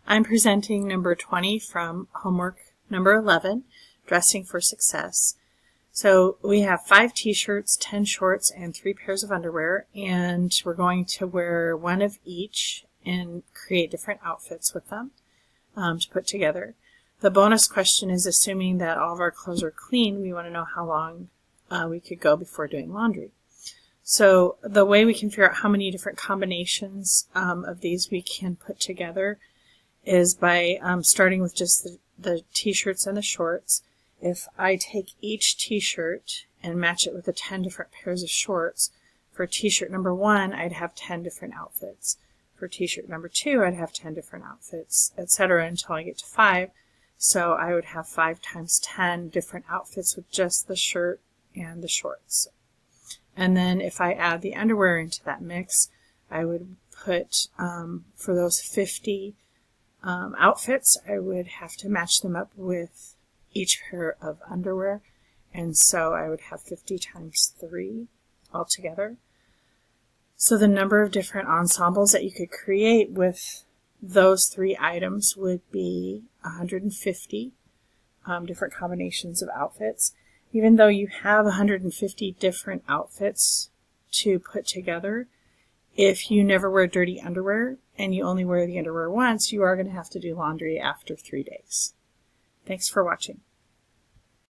I'm presenting number 20 from homework number 11, Dressing for Success. So we have 5 t-shirts, 10 shorts, and 3 pairs of underwear, and we're going to wear one of each and create different outfits with them to put together. The bonus question is, assuming that all of our clothes are clean, we want to know how long we could go before doing laundry. So the way we can figure out how many different combinations of these we can put together is by starting with just the t-shirts and the shorts. If I take each t-shirt and match it with the 10 different pairs of shorts, for t-shirt number 1, I'd have 10 different outfits. For t-shirt number 2, I'd have 10 different outfits, etc. until I get to 5. So I would have 5 times 10 different outfits with just the shirt and the shorts. And then if I add the underwear into that mix, I would put, for those 50 outfits, I would have to match them up with each pair of underwear. And so I would have 50 times 3 altogether. So the number of different ensembles that you could create with those 3 items would be 150 different combinations of outfits. Even though you have 150 different outfits to put together, if you never wear dirty underwear and you only wear the underwear once, you are going to have to do laundry after 3 days. Thanks for watching.